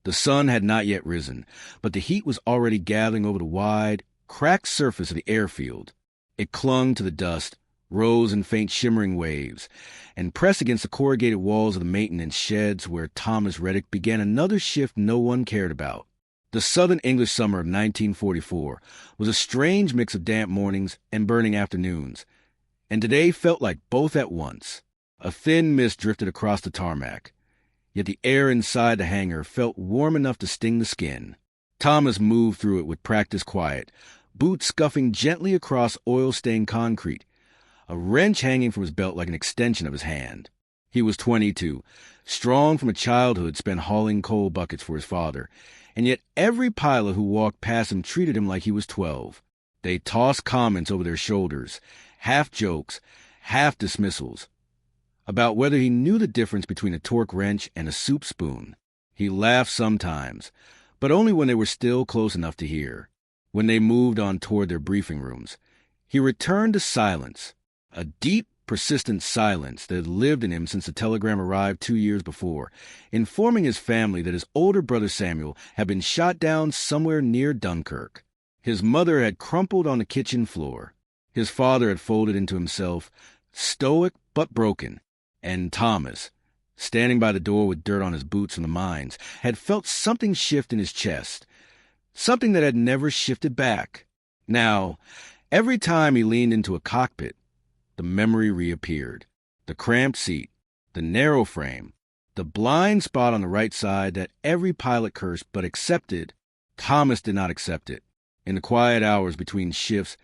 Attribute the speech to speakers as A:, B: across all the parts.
A: The sun had not yet risen, but the heat was already gathering over the wide, cracked surface of the airfield. It clung to the dust, rose in faint shimmering waves, and pressed against the corrugated walls of the maintenance sheds where Thomas Reddick began another shift no one cared about. The southern English summer of 1944 was a strange mix of damp mornings and burning afternoons, and today felt like both at once. A thin mist drifted across the tarmac, yet the air inside the hangar felt warm enough to sting the skin. Thomas moved through it with practiced quiet, boots scuffing gently across oil-stained concrete, a wrench hanging from his belt like an extension of his hand. He was 22, strong from a childhood spent hauling coal buckets for his father, and yet every pilot who walked past him treated him like he was 12. They tossed comments over their shoulders, half jokes, half dismissals, about whether he knew the difference between a torque wrench and a soup spoon. He laughed sometimes, but only when they were still close enough to hear. When they moved on toward their briefing rooms, he returned to silence, a deep, persistent silence that had lived in him since the telegram arrived 2 years before, informing his family that his older brother Samuel had been shot down somewhere near Dunkirk. His mother had crumpled on the kitchen floor. His father had folded into himself, stoic but broken, and Thomas, standing by the door with dirt on his boots from the mines, had felt something shift in his chest, something that had never shifted back. Now, every time he leaned into a cockpit, the memory reappeared. The cramped seat, the narrow frame, the blind spot on the right side that every pilot cursed but accepted. Thomas did not accept it. In the quiet hours between shifts,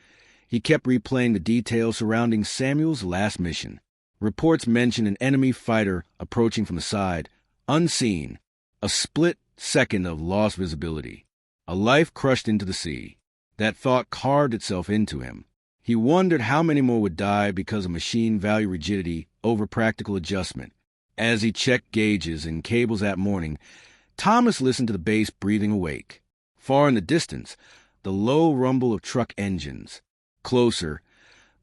A: he kept replaying the details surrounding Samuel's last mission. Reports mentioned an enemy fighter approaching from the side, unseen, a split second of lost visibility, a life crushed into the sea. That thought carved itself into him. He wondered how many more would die because of machine value rigidity over practical adjustment. As he checked gauges and cables that morning, Thomas listened to the base breathing awake. Far in the distance, the low rumble of truck engines. Closer,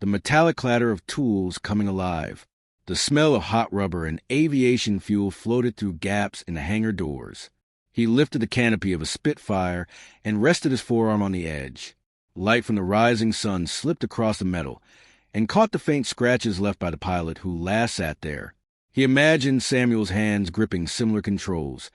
A: the metallic clatter of tools coming alive. The smell of hot rubber and aviation fuel floated through gaps in the hangar doors. He lifted the canopy of a Spitfire and rested his forearm on the edge. Light from the rising sun slipped across the metal and caught the faint scratches left by the pilot who last sat there. He imagined Samuel's hands gripping similar controls,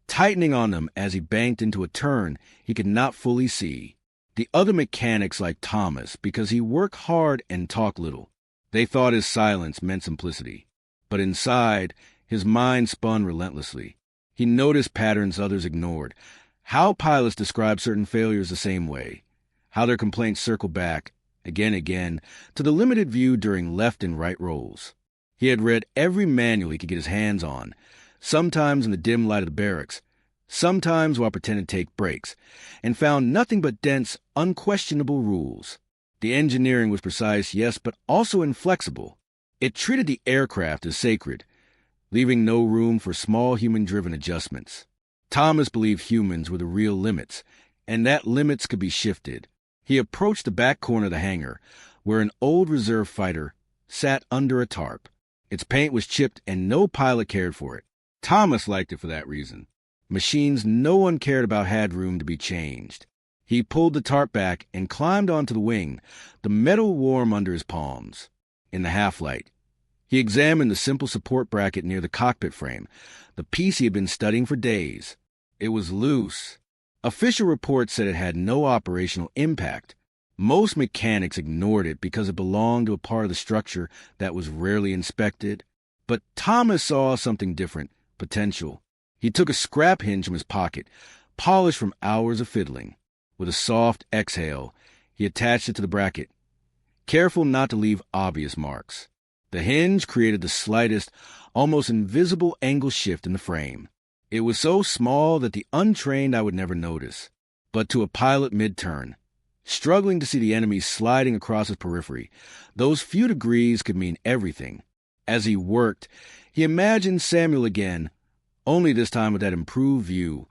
A: tightening on them as he banked into a turn he could not fully see. The other mechanics liked Thomas because he worked hard and talked little. They thought his silence meant simplicity. But inside, his mind spun relentlessly. He noticed patterns others ignored, how pilots described certain failures the same way, how their complaints circled back, again and again, to the limited view during left and right rolls. He had read every manual he could get his hands on, sometimes in the dim light of the barracks, sometimes while pretending to take breaks, and found nothing but dense, unquestionable rules. The engineering was precise, yes, but also inflexible. It treated the aircraft as sacred, leaving no room for small human-driven adjustments. Thomas believed humans were the real limits, and that limits could be shifted. He approached the back corner of the hangar, where an old reserve fighter sat under a tarp. Its paint was chipped and no pilot cared for it. Thomas liked it for that reason. Machines no one cared about had room to be changed. He pulled the tarp back and climbed onto the wing, the metal warm under his palms. In the half-light, he examined the simple support bracket near the cockpit frame, the piece he had been studying for days. It was loose. Official reports said it had no operational impact. Most mechanics ignored it because it belonged to a part of the structure that was rarely inspected. But Thomas saw something different, potential. He took a scrap hinge from his pocket, polished from hours of fiddling. With a soft exhale, he attached it to the bracket, careful not to leave obvious marks. The hinge created the slightest, almost invisible angle shift in the frame. It was so small that the untrained I would never notice. But to a pilot mid-turn, struggling to see the enemy sliding across his periphery, those few degrees could mean everything. As he worked, he imagined Samuel again, only this time with that improved view,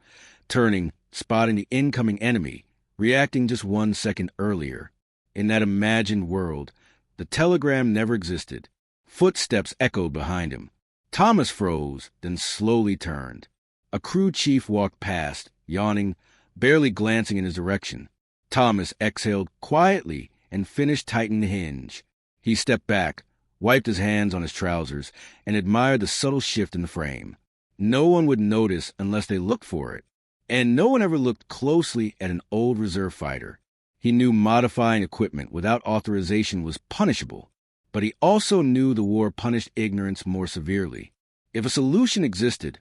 A: turning, spotting the incoming enemy, reacting just 1 second earlier. In that imagined world, the telegram never existed. Footsteps echoed behind him. Thomas froze, then slowly turned. A crew chief walked past, yawning, barely glancing in his direction. Thomas exhaled quietly and finished tightening the hinge. He stepped back, wiped his hands on his trousers, and admired the subtle shift in the frame. No one would notice unless they looked for it. And no one ever looked closely at an old reserve fighter. He knew modifying equipment without authorization was punishable, but he also knew the war punished ignorance more severely. If a solution existed,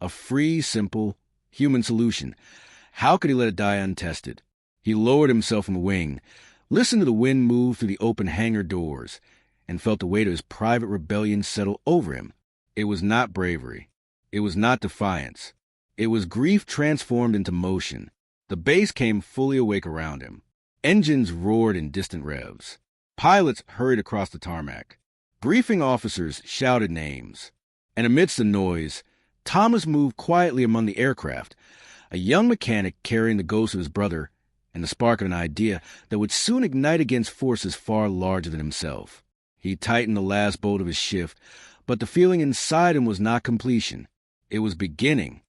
A: a free, simple, human solution, how could he let it die untested? He lowered himself from the wing, listened to the wind move through the open hangar doors, and felt the weight of his private rebellion settle over him. It was not bravery. It was not defiance. It was grief transformed into motion. The base came fully awake around him. Engines roared in distant revs. Pilots hurried across the tarmac. Briefing officers shouted names. And amidst the noise, Thomas moved quietly among the aircraft, a young mechanic carrying the ghost of his brother and the spark of an idea that would soon ignite against forces far larger than himself. He tightened the last bolt of his shift, but the feeling inside him was not completion. It was beginning.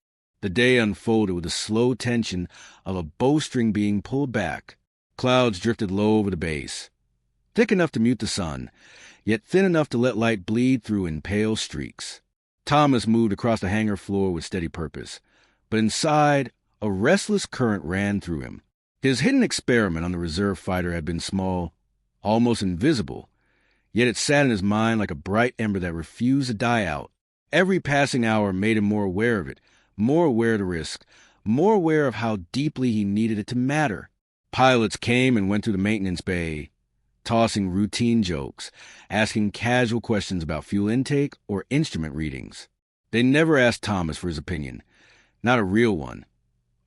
A: The day unfolded with the slow tension of a bowstring being pulled back. Clouds drifted low over the base, thick enough to mute the sun, yet thin enough to let light bleed through in pale streaks. Thomas moved across the hangar floor with steady purpose, but inside, a restless current ran through him. His hidden experiment on the reserve fighter had been small, almost invisible, yet it sat in his mind like a bright ember that refused to die out. Every passing hour made him more aware of it, more aware of the risk, more aware of how deeply he needed it to matter. Pilots came and went through the maintenance bay, tossing routine jokes, asking casual questions about fuel intake or instrument readings. They never asked Thomas for his opinion, not a real one,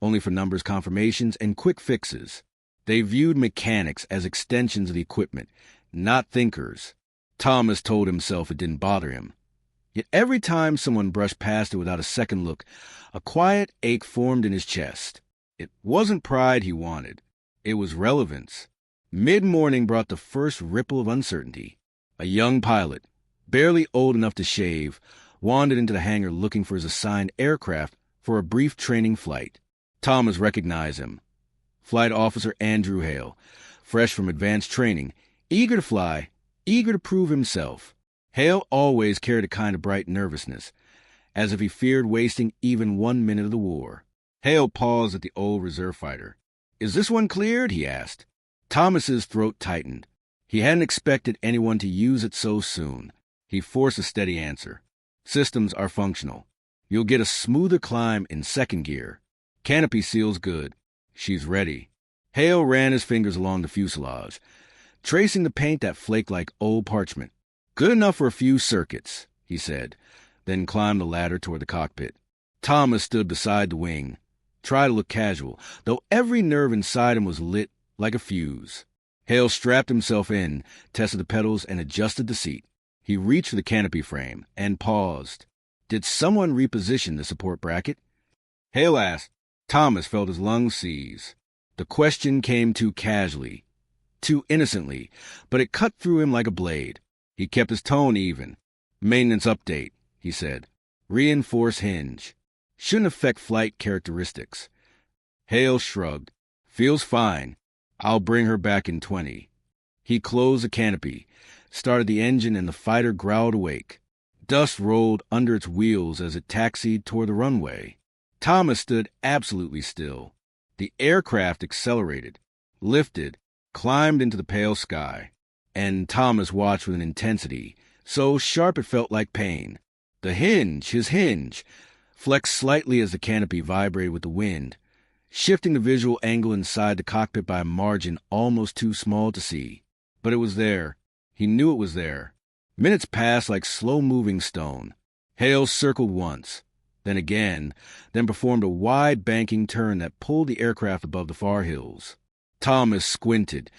A: only for numbers, confirmations, and quick fixes. They viewed mechanics as extensions of the equipment, not thinkers. Thomas told himself it didn't bother him. Yet every time someone brushed past it without a second look, a quiet ache formed in his chest. It wasn't pride he wanted. It was relevance. Mid-morning brought the first ripple of uncertainty. A young pilot, barely old enough to shave, wandered into the hangar looking for his assigned aircraft for a brief training flight. Thomas recognized him. Flight Officer Andrew Hale, fresh from advanced training, eager to fly, eager to prove himself. Hale always carried a kind of bright nervousness, as if he feared wasting even 1 minute of the war. Hale paused at the old reserve fighter. "Is this one cleared?" he asked. Thomas's throat tightened. He hadn't expected anyone to use it so soon. He forced a steady answer. "Systems are functional. You'll get a smoother climb in second gear. Canopy seal's good. She's ready." Hale ran his fingers along the fuselage, tracing the paint that flaked like old parchment. "Good enough for a few circuits," he said, then climbed the ladder toward the cockpit. Thomas stood beside the wing, tried to look casual, though every nerve inside him was lit like a fuse. Hale strapped himself in, tested the pedals, and adjusted the seat. He reached for the canopy frame and paused. Did someone reposition the support bracket? Hale asked. Thomas felt his lungs seize. The question came too casually, too innocently, but it cut through him like a blade. He kept his tone even. "Maintenance update," he said. "Reinforce hinge. Shouldn't affect flight characteristics." Hale shrugged. "Feels fine. I'll bring her back in 20. He closed the canopy, started the engine, and the fighter growled awake. Dust rolled under its wheels as it taxied toward the runway. Thomas stood absolutely still. The aircraft accelerated, lifted, climbed into the pale sky. And Thomas watched with an intensity so sharp it felt like pain. The hinge, his hinge, flexed slightly as the canopy vibrated with the wind, shifting the visual angle inside the cockpit by a margin almost too small to see. But it was there. He knew it was there. Minutes passed like slow-moving stone. Hale circled once, then again, then performed a wide banking turn that pulled the aircraft above the far hills. Thomas squinted,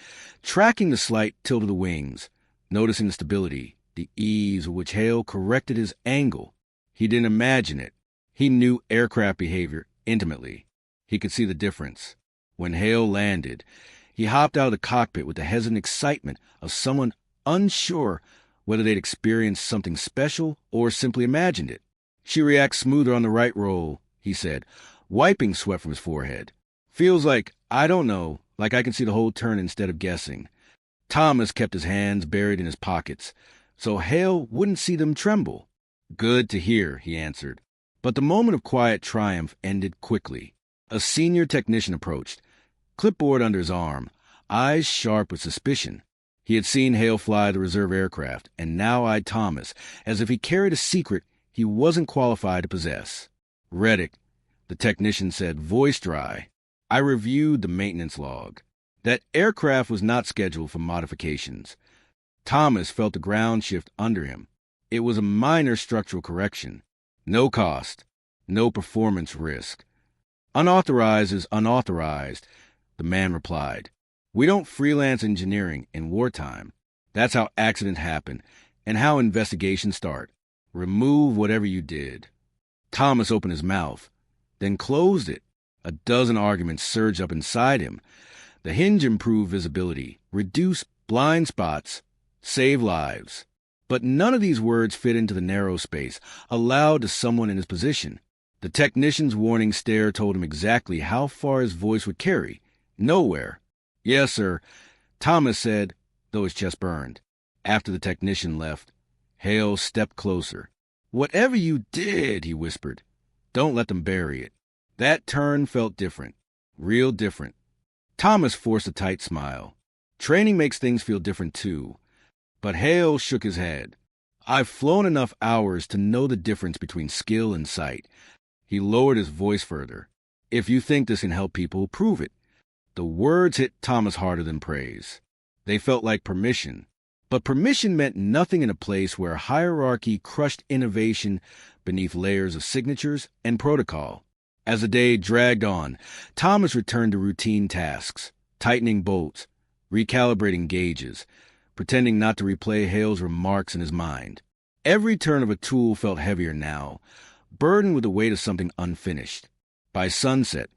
A: tracking the slight tilt of the wings, noticing the stability, the ease with which Hale corrected his angle. He didn't imagine it. He knew aircraft behavior intimately. He could see the difference. When Hale landed, he hopped out of the cockpit with the hesitant excitement of someone unsure whether they'd experienced something special or simply imagined it. "She reacts smoother on the right roll," he said, wiping sweat from his forehead. Feels like, I don't know, like I can see the whole turn instead of guessing. Thomas kept his hands buried in his pockets, so Hale wouldn't see them tremble. Good to hear, he answered. But the moment of quiet triumph ended quickly. A senior technician approached, clipboard under his arm, eyes sharp with suspicion. He had seen Hale fly the reserve aircraft, and now eyed Thomas as if he carried a secret he wasn't qualified to possess. Reddick, the technician said, voice dry. I reviewed the maintenance log. That aircraft was not scheduled for modifications. Thomas felt the ground shift under him. It was a minor structural correction. No cost, no performance risk. Unauthorized is unauthorized, the man replied. We don't freelance engineering in wartime. That's how accidents happen and how investigations start. Remove whatever you did. Thomas opened his mouth, then closed it. A dozen arguments surged up inside him. The hinge improved visibility, reduced blind spots, save lives. But none of these words fit into the narrow space allowed to someone in his position. The technician's warning stare told him exactly how far his voice would carry. Nowhere. Yes, sir, Thomas said, though his chest burned. After the technician left, Hale stepped closer. Whatever you did, he whispered, don't let them bury it. That turn felt different. Real different. Thomas forced a tight smile. Training makes things feel different, too. But Hale shook his head. I've flown enough hours to know the difference between skill and sight. He lowered his voice further. If you think this can help people, prove it. The words hit Thomas harder than praise. They felt like permission. But permission meant nothing in a place where hierarchy crushed innovation beneath layers of signatures and protocol. As the day dragged on, Thomas returned to routine tasks, tightening bolts, recalibrating gauges, pretending not to replay Hale's remarks in his mind. Every turn of a tool felt heavier now, burdened with the weight of something unfinished. By sunset,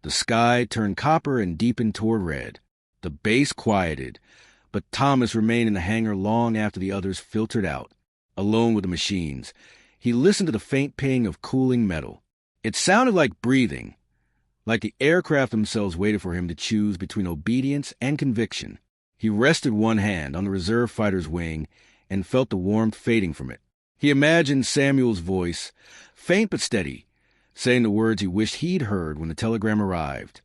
A: the sky turned copper and deepened toward red. The base quieted, but Thomas remained in the hangar long after the others filtered out. Alone with the machines, he listened to the faint ping of cooling metal. It sounded like breathing, like the aircraft themselves waited for him to choose between obedience and conviction. He rested one hand on the reserve fighter's wing and felt the warmth fading from it. He imagined Samuel's voice, faint but steady, saying the words he wished he'd heard when the telegram arrived.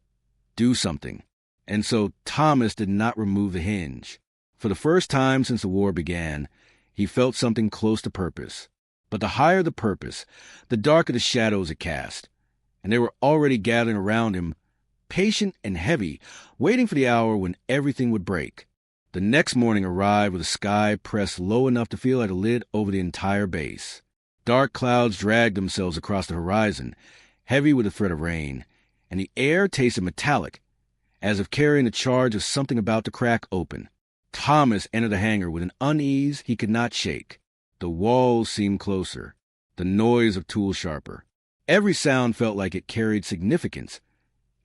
A: Do something. And so Thomas did not remove the hinge. For the first time since the war began, he felt something close to purpose. But the higher the purpose, the darker the shadows it cast. And they were already gathering around him, patient and heavy, waiting for the hour when everything would break. The next morning arrived with the sky pressed low enough to feel like a lid over the entire base. Dark clouds dragged themselves across the horizon, heavy with the threat of rain, and the air tasted metallic, as if carrying the charge of something about to crack open. Thomas entered the hangar with an unease he could not shake. The walls seemed closer, the noise of tools sharper. Every sound felt like it carried significance,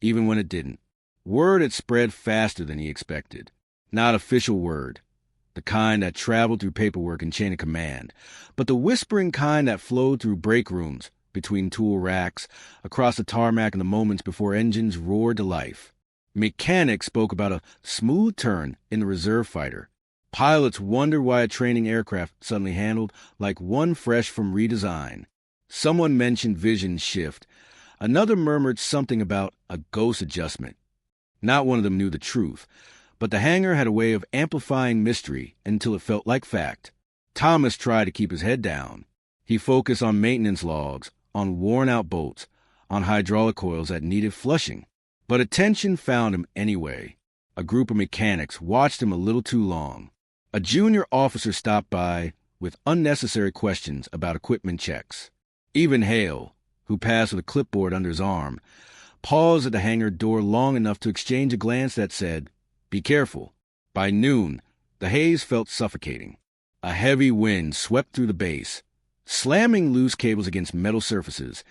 A: even when it didn't. Word had spread faster than he expected. Not official word, the kind that traveled through paperwork and chain of command, but the whispering kind that flowed through break rooms, between tool racks, across the tarmac in the moments before engines roared to life. Mechanics spoke about a smooth turn in the reserve fighter. Pilots wondered why a training aircraft suddenly handled like one fresh from redesign. Someone mentioned vision shift. Another murmured something about a ghost adjustment. Not one of them knew the truth, but the hangar had a way of amplifying mystery until it felt like fact. Thomas tried to keep his head down. He focused on maintenance logs, on worn-out bolts, on hydraulic coils that needed flushing. But attention found him anyway. A group of mechanics watched him a little too long. A junior officer stopped by with unnecessary questions about equipment checks. Even Hale, who passed with a clipboard under his arm, paused at the hangar door long enough to exchange a glance that said, "Be careful." By noon, the haze felt suffocating. A heavy wind swept through the base, slamming loose cables against metal surfaces,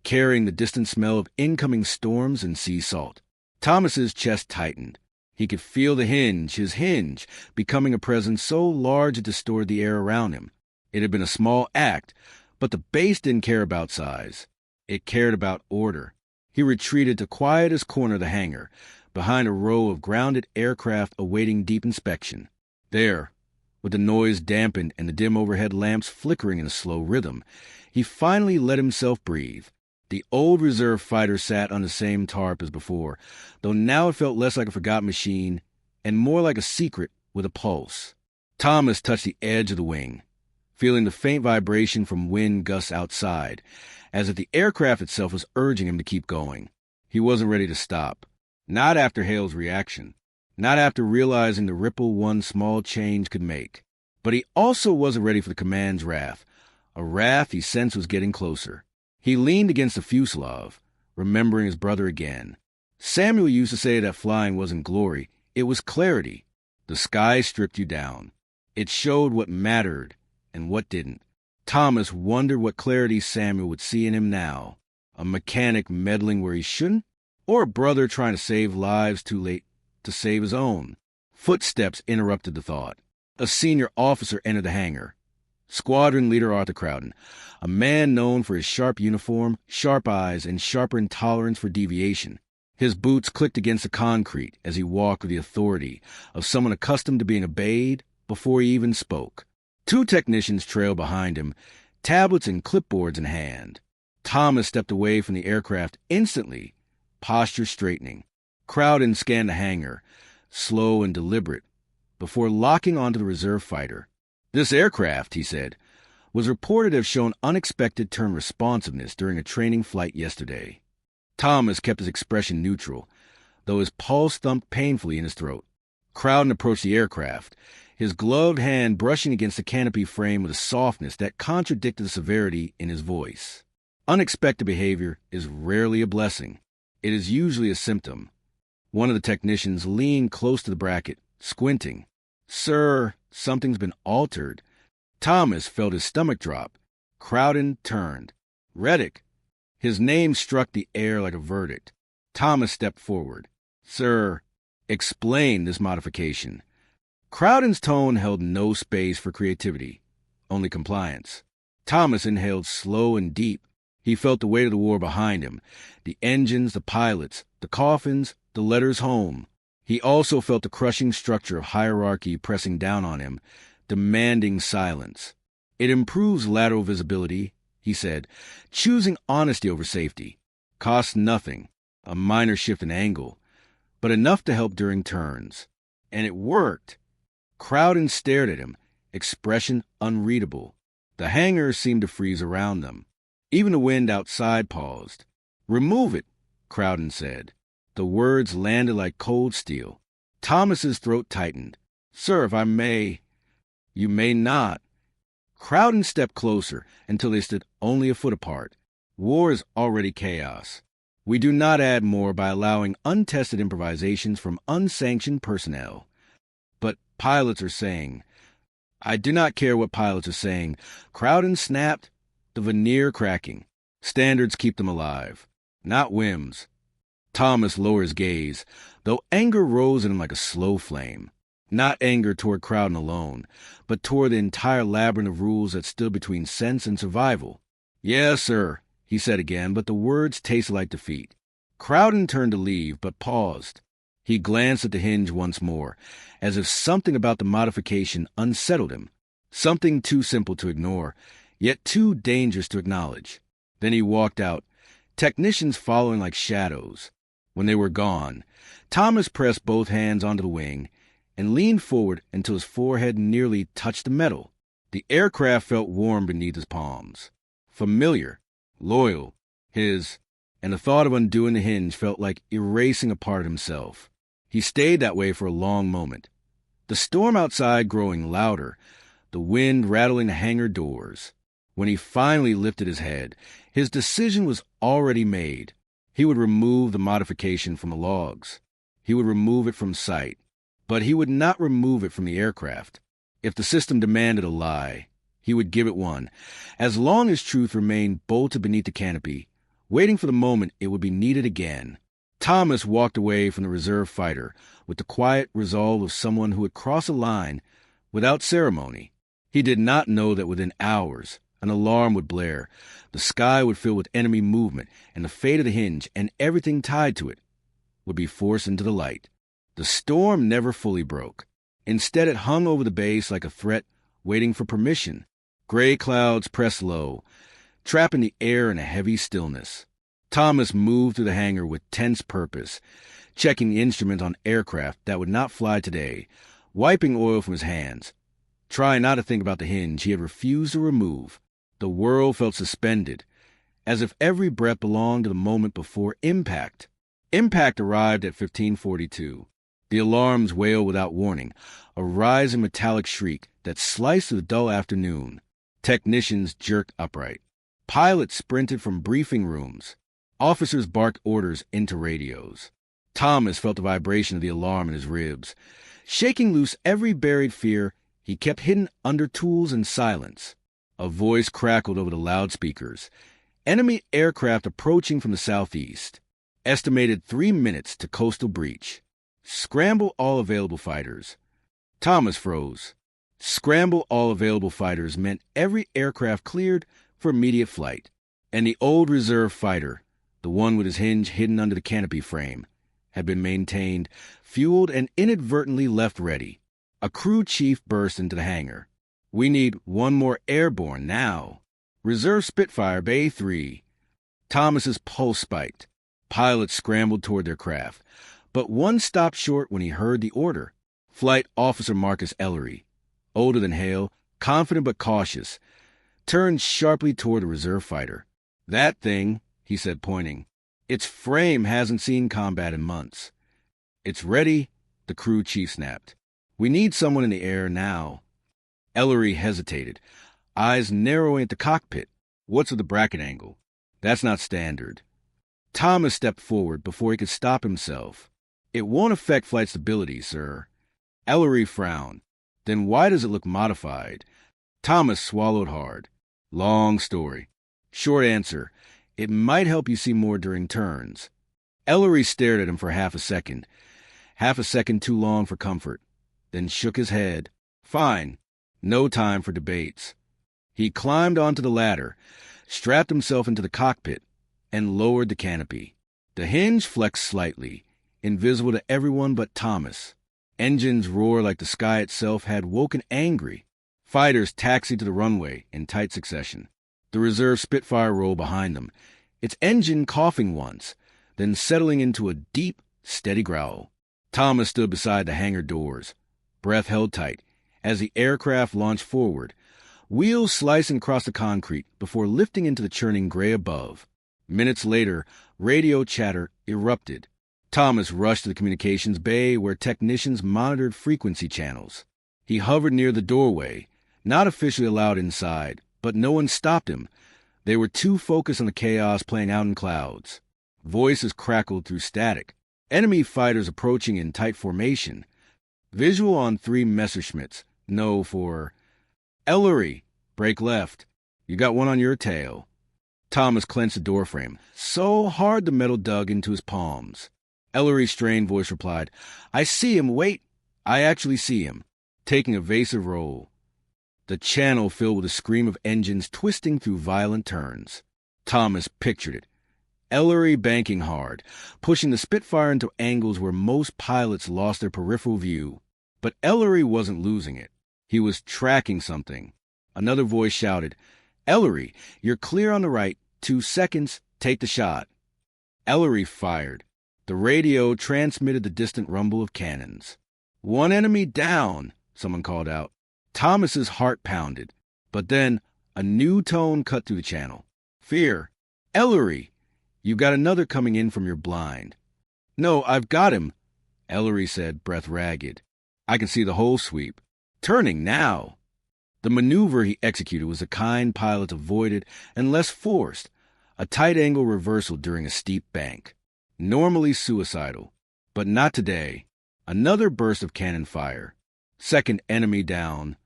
A: carrying the distant smell of incoming storms and sea salt. Thomas's chest tightened. He could feel the hinge, his hinge, becoming a presence so large it distorted the air around him. It had been a small act, but the base didn't care about size. It cared about order. He retreated to quietest corner of the hangar, behind a row of grounded aircraft awaiting deep inspection. There, with the noise dampened and the dim overhead lamps flickering in a slow rhythm, he finally let himself breathe. The old reserve fighter sat on the same tarp as before, though now it felt less like a forgotten machine and more like a secret with a pulse. Thomas touched the edge of the wing, feeling the faint vibration from wind gusts outside, as if the aircraft itself was urging him to keep going. He wasn't ready to stop. Not after Hale's reaction. Not after realizing the ripple one small change could make. But he also wasn't ready for the command's wrath, a wrath he sensed was getting closer. He leaned against the fuselage, remembering his brother again. Samuel used to say that flying wasn't glory, it was clarity. The sky stripped you down. It showed what mattered and what didn't. Thomas wondered what clarity Samuel would see in him now. A mechanic meddling where he shouldn't? Or a brother trying to save lives too late to save his own? Footsteps interrupted the thought. A senior officer entered the hangar. Squadron Leader Arthur Crowden, a man known for his sharp uniform, sharp eyes, and sharper intolerance for deviation. His boots clicked against the concrete as he walked with the authority of someone accustomed to being obeyed before he even spoke. Two technicians trailed behind him, tablets and clipboards in hand. Thomas stepped away from the aircraft instantly, posture straightening. Crowden scanned the hangar, slow and deliberate, before locking onto the reserve fighter. This aircraft, he said, was reported to have shown unexpected turn responsiveness during a training flight yesterday. Thomas kept his expression neutral, though his pulse thumped painfully in his throat. Crowden approached the aircraft, his gloved hand brushing against the canopy frame with a softness that contradicted the severity in his voice. Unexpected behavior is rarely a blessing. It is usually a symptom. One of the technicians leaned close to the bracket, squinting. "Sir, something's been altered." Thomas felt his stomach drop. Crowden turned. "Reddick." His name struck the air like a verdict. Thomas stepped forward. "Sir, explain this modification." Crowden's tone held no space for creativity, only compliance. Thomas inhaled slow and deep. He felt the weight of the war behind him, the engines, the pilots, the coffins, the letters home. He also felt the crushing structure of hierarchy pressing down on him, demanding silence. "It improves lateral visibility," he said, choosing honesty over safety. "Costs nothing, a minor shift in angle, but enough to help during turns." And it worked. Crowden stared at him, expression unreadable. The hangar seemed to freeze around them. Even the wind outside paused. "Remove it," Crowden said. The words landed like cold steel. Thomas's throat tightened. "Sir, if I may—" "You may not." Crowden stepped closer until they stood only a foot apart. War is already chaos. We do not add more by allowing untested improvisations from unsanctioned personnel. But pilots are saying— "I do not care what pilots are saying." Crowden snapped, the veneer cracking. "Standards keep them alive, not whims." Thomas lowered his gaze, though anger rose in him like a slow flame. Not anger toward Crowden alone, but toward the entire labyrinth of rules that stood between sense and survival. "Yes, sir," he said again, but the words tasted like defeat. Crowden turned to leave, but paused. He glanced at the hinge once more, as if something about the modification unsettled him. Something too simple to ignore, yet too dangerous to acknowledge. Then he walked out, technicians following like shadows. When they were gone, Thomas pressed both hands onto the wing and leaned forward until his forehead nearly touched the metal. The aircraft felt warm beneath his palms. Familiar, loyal, and the thought of undoing the hinge felt like erasing a part of himself. He stayed that way for a long moment. The storm outside growing louder, the wind rattling the hangar doors. When he finally lifted his head, his decision was already made. He would remove the modification from the logs. He would remove it from sight. But he would not remove it from the aircraft. If the system demanded a lie, he would give it one, as long as truth remained bolted beneath the canopy, waiting for the moment it would be needed again. Thomas walked away from the reserve fighter with the quiet resolve of someone who had crossed a line without ceremony. He did not know that within hours, An alarm would blare. The sky would fill with enemy movement, and the fate of the hinge and everything tied to it would be forced into the light. The storm never fully broke. Instead, it hung over the base like a threat waiting for permission. Gray clouds pressed low, trapping the air in a heavy stillness. Thomas moved through the hangar with tense purpose, checking the instruments on aircraft that would not fly today, wiping oil from his hands, trying not to think about the hinge he had refused to remove. The world felt suspended, as if every breath belonged to the moment before impact. Impact arrived at 1542. The alarms wailed without warning, a rising metallic shriek that sliced through the dull afternoon. Technicians jerked upright. Pilots sprinted from briefing rooms. Officers barked orders into radios. Thomas felt the vibration of the alarm in his ribs. Shaking loose every buried fear, he kept hidden under tools and silence. A voice crackled over the loudspeakers. Enemy aircraft approaching from the southeast. Estimated 3 minutes to coastal breach. Scramble all available fighters. Thomas froze. Scramble all available fighters meant every aircraft cleared for immediate flight. And the old reserve fighter, the one with his hinge hidden under the canopy frame, had been maintained, fueled, and inadvertently left ready. A crew chief burst into the hangar. "We need one more airborne now. Reserve Spitfire, Bay 3. Thomas's pulse spiked. Pilots scrambled toward their craft, but one stopped short when he heard the order. Flight Officer Marcus Ellery, older than Hale, confident but cautious, turned sharply toward the reserve fighter. "That thing," he said, pointing. "Its frame hasn't seen combat in months." "It's ready," the crew chief snapped. "We need someone in the air now." Ellery hesitated, eyes narrowing at the cockpit. "What's with the bracket angle?" "That's not standard." Thomas stepped forward before he could stop himself. "It won't affect flight stability, sir." Ellery frowned. "Then why does it look modified?" Thomas swallowed hard. "Long story. Short answer, it might help you see more during turns." Ellery stared at him for half a second too long for comfort, then shook his head. "Fine. No time for debates." He climbed onto the ladder, strapped himself into the cockpit, and lowered the canopy. The hinge flexed slightly, invisible to everyone but Thomas. Engines roared like the sky itself had woken angry. Fighters taxied to the runway in tight succession. The reserve Spitfire rolled behind them, its engine coughing once, then settling into a deep, steady growl. Thomas stood beside the hangar doors, breath held tight, as the aircraft launched forward, wheels slicing across the concrete before lifting into the churning gray above. Minutes later, radio chatter erupted. Thomas rushed to the communications bay where technicians monitored frequency channels. He hovered near the doorway, not officially allowed inside, but no one stopped him. They were too focused on the chaos playing out in clouds. Voices crackled through static. Enemy fighters approaching in tight formation. Visual on 3 Messerschmitts. No for Ellery. Brake left. You got one on your tail. Thomas clenched the doorframe, so hard the metal dug into his palms. Ellery's strained voice replied, "I see him, wait." "I actually see him," taking a evasive roll. The channel filled with a scream of engines twisting through violent turns. Thomas pictured it. Ellery banking hard, pushing the Spitfire into angles where most pilots lost their peripheral view. But Ellery wasn't losing it. He was tracking something. Another voice shouted, "Ellery, you're clear on the right. 2 seconds, take the shot." Ellery fired. The radio transmitted the distant rumble of cannons. "One enemy down," someone called out. Thomas's heart pounded. But then a new tone cut through the channel. "Fear. Ellery, you've got another coming in from your blind." "No, I've got him," Ellery said, breath ragged. "I can see the whole sweep. Turning now." The maneuver he executed was a kind pilots avoided and less forced, a tight-angle reversal during a steep bank. Normally suicidal, but not today. Another burst of cannon fire. Second enemy down.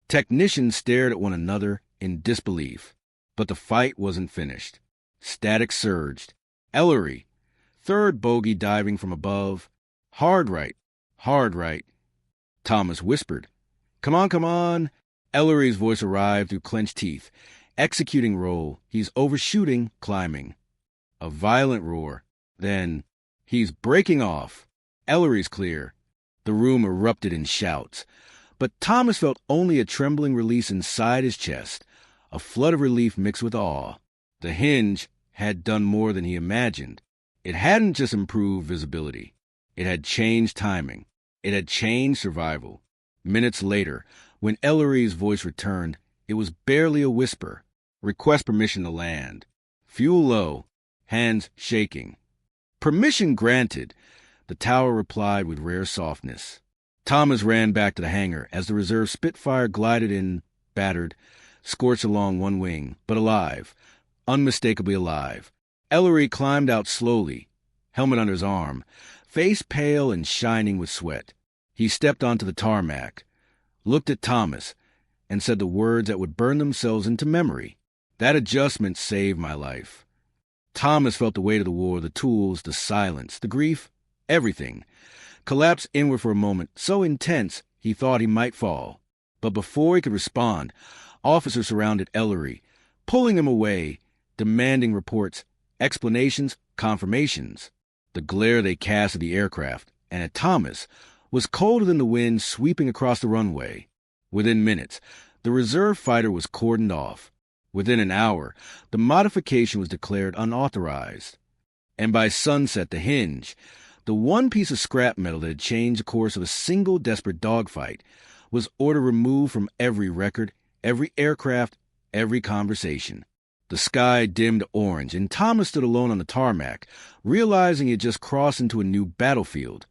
A: Technicians stared at one another in disbelief, but the fight wasn't finished. Static surged. Ellery. Third bogey diving from above. Hard right. Hard right. Thomas whispered, "Come on, come on." Ellery's voice arrived through clenched teeth. Executing roll. He's overshooting, climbing. A violent roar. Then, he's breaking off. Ellery's clear. The room erupted in shouts. But Thomas felt only a trembling release inside his chest, a flood of relief mixed with awe. The hinge had done more than he imagined. It hadn't just improved visibility. It had changed timing. It had changed survival. Minutes later, when Ellery's voice returned, it was barely a whisper. Request permission to land. Fuel low. Hands shaking. Permission granted, the tower replied with rare softness. Thomas ran back to the hangar as the reserve Spitfire glided in, battered, scorched along one wing, but alive, unmistakably alive. Ellery climbed out slowly, helmet under his arm, face pale and shining with sweat. He stepped onto the tarmac, looked at Thomas, and said the words that would burn themselves into memory. That adjustment saved my life. Thomas felt the weight of the war, the tools, the silence, the grief, everything. Collapsed inward for a moment, so intense he thought he might fall. But before he could respond, officers surrounded Ellery, pulling him away, demanding reports, explanations, confirmations. The glare they cast at the aircraft, and at Thomas, was colder than the wind sweeping across the runway. Within minutes, the reserve fighter was cordoned off. Within an hour, the modification was declared unauthorized. And by sunset, the hinge, the one piece of scrap metal that had changed the course of a single desperate dogfight, was ordered removed from every record, every aircraft, every conversation. The sky dimmed to orange, and Thomas stood alone on the tarmac, realizing he had just crossed into a new battlefield,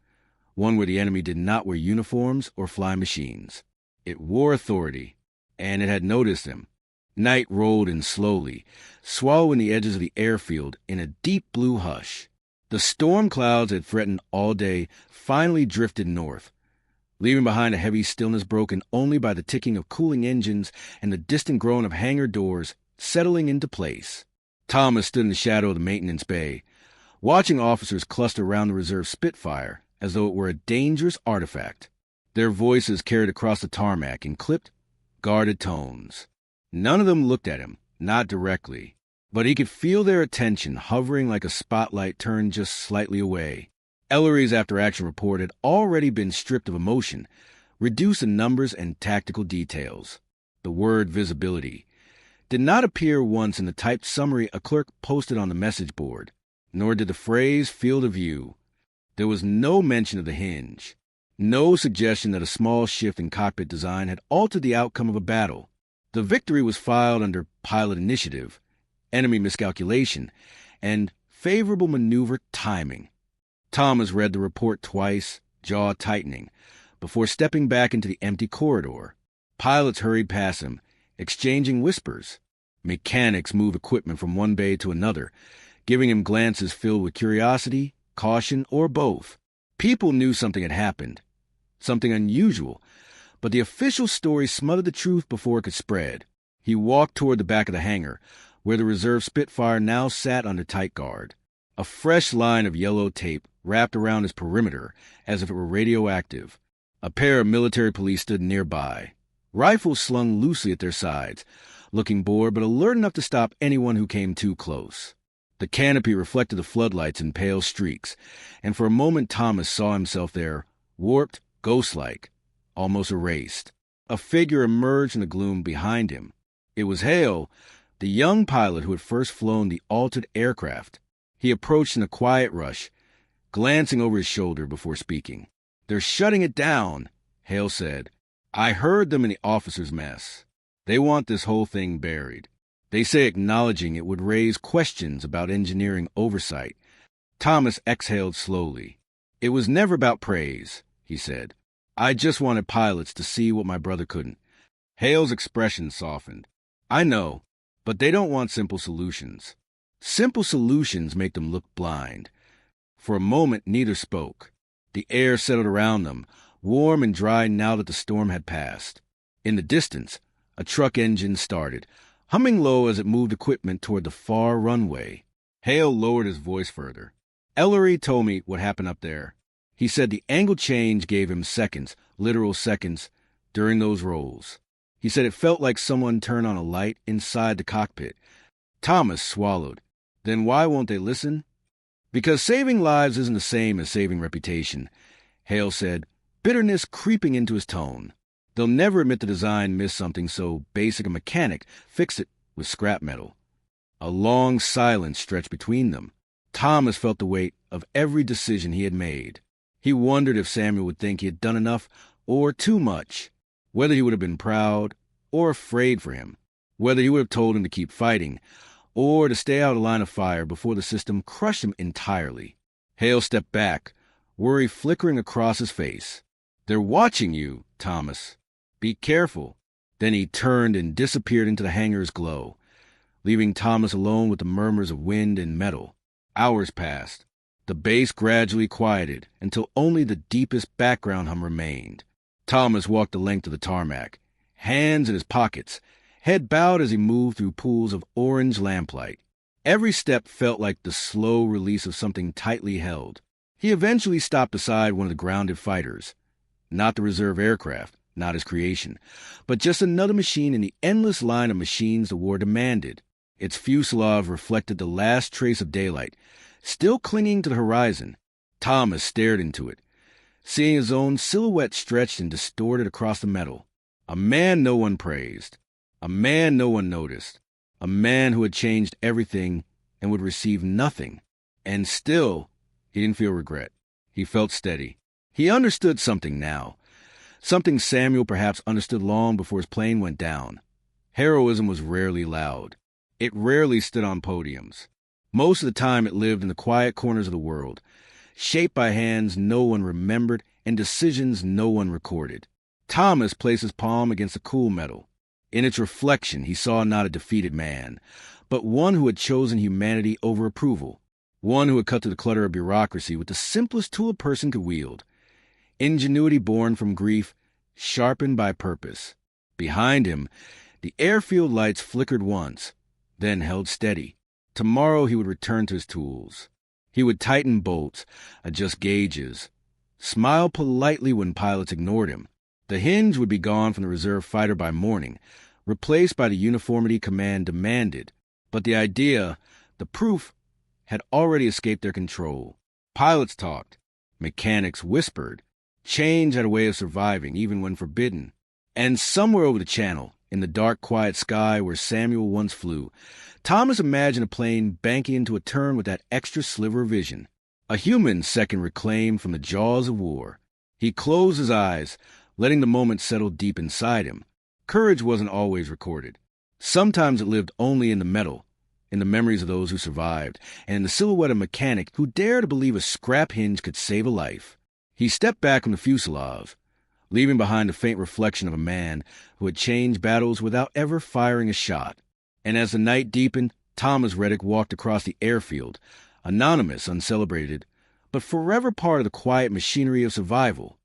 A: one where the enemy did not wear uniforms or fly machines. It wore authority, and it had noticed him. Night rolled in slowly, swallowing the edges of the airfield in a deep blue hush. The storm clouds that threatened all day finally drifted north, leaving behind a heavy stillness broken only by the ticking of cooling engines and the distant groan of hangar doors settling into place. Thomas stood in the shadow of the maintenance bay, watching officers cluster around the reserve Spitfire as though it were a dangerous artifact. Their voices carried across the tarmac in clipped, guarded tones. None of them looked at him, not directly, but he could feel their attention hovering like a spotlight turned just slightly away. Ellery's after-action report had already been stripped of emotion, reduced in numbers and tactical details. The word visibility did not appear once in the typed summary a clerk posted on the message board, nor did the phrase field of view. There was no mention of the hinge, no suggestion that a small shift in cockpit design had altered the outcome of a battle. The victory was filed under pilot initiative, enemy miscalculation, and favorable maneuver timing. Thomas read the report twice, jaw tightening, before stepping back into the empty corridor. Pilots hurried past him, exchanging whispers. Mechanics moved equipment from one bay to another, giving him glances filled with curiosity, caution, or both. People knew something had happened, something unusual, but the official story smothered the truth before it could spread. He walked toward the back of the hangar, where the reserve Spitfire now sat under tight guard. A fresh line of yellow tape wrapped around his perimeter as if it were radioactive. A pair of military police stood nearby, rifles slung loosely at their sides, looking bored but alert enough to stop anyone who came too close. The canopy reflected the floodlights in pale streaks, and for a moment Thomas saw himself there, warped, ghost-like, almost erased. A figure emerged in the gloom behind him. It was Hale, the young pilot who had first flown the altered aircraft. He approached in a quiet rush, glancing over his shoulder before speaking. "They're shutting it down," Hale said. "I heard them in the officers' mess. They want this whole thing buried. They say acknowledging it would raise questions about engineering oversight." Thomas exhaled slowly. "It was never about praise," he said. "I just wanted pilots to see what my brother couldn't." Hale's expression softened. "I know, but they don't want simple solutions. Simple solutions make them look blind." For a moment, neither spoke. The air settled around them, warm and dry now that the storm had passed. In the distance, a truck engine started, humming low as it moved equipment toward the far runway. Hale lowered his voice further. "Ellery told me what happened up there. He said the angle change gave him seconds, literal seconds, during those rolls. He said it felt like someone turned on a light inside the cockpit. Thomas swallowed. Then why won't they listen? Because saving lives isn't the same as saving reputation, Hale said, bitterness creeping into his tone. They'll never admit the design missed something so basic a mechanic fixed it with scrap metal. A long silence stretched between them. Thomas felt the weight of every decision he had made. He wondered if Samuel would think he had done enough or too much, whether he would have been proud or afraid for him, whether he would have told him to keep fighting or to stay out of the line of fire before the system crushed him entirely. Hale stepped back, worry flickering across his face. They're watching you, Thomas. Be careful. Then he turned and disappeared into the hangar's glow, leaving Thomas alone with the murmurs of wind and metal. Hours passed. The bass gradually quieted until only the deepest background hum remained. Thomas walked the length of the tarmac, hands in his pockets, head bowed as he moved through pools of orange lamplight. Every step felt like the slow release of something tightly held. He eventually stopped beside one of the grounded fighters. Not the reserve aircraft, not his creation, but just another machine in the endless line of machines the war demanded. Its fuselage reflected the last trace of daylight, still clinging to the horizon. Thomas stared into it, seeing his own silhouette stretched and distorted across the metal. A man no one praised. A man no one noticed. A man who had changed everything and would receive nothing. And still, he didn't feel regret. He felt steady. He understood something now. Something Samuel perhaps understood long before his plane went down. Heroism was rarely loud. It rarely stood on podiums. Most of the time it lived in the quiet corners of the world, shaped by hands no one remembered and decisions no one recorded. Thomas placed his palm against the cool metal. In its reflection, he saw not a defeated man, but one who had chosen humanity over approval, one who had cut through the clutter of bureaucracy with the simplest tool a person could wield. Ingenuity born from grief, sharpened by purpose. Behind him, the airfield lights flickered once, then held steady. Tomorrow he would return to his tools. He would tighten bolts, adjust gauges, smile politely when pilots ignored him. The hinge would be gone from the reserve fighter by morning, replaced by the uniformity command demanded. But the idea, the proof, had already escaped their control. Pilots talked. Mechanics whispered. Change had a way of surviving, even when forbidden. And somewhere over the channel, in the dark, quiet sky where Samuel once flew, Thomas imagined a plane banking into a turn with that extra sliver of vision. A human second reclaimed from the jaws of war. He closed his eyes, letting the moment settle deep inside him. Courage wasn't always recorded. Sometimes it lived only in the metal, in the memories of those who survived, and in the silhouette of a mechanic who dared to believe a scrap hinge could save a life. He stepped back from the fuselage, leaving behind the faint reflection of a man who had changed battles without ever firing a shot. And as the night deepened, Thomas Reddick walked across the airfield, anonymous, uncelebrated, but forever part of the quiet machinery of survival.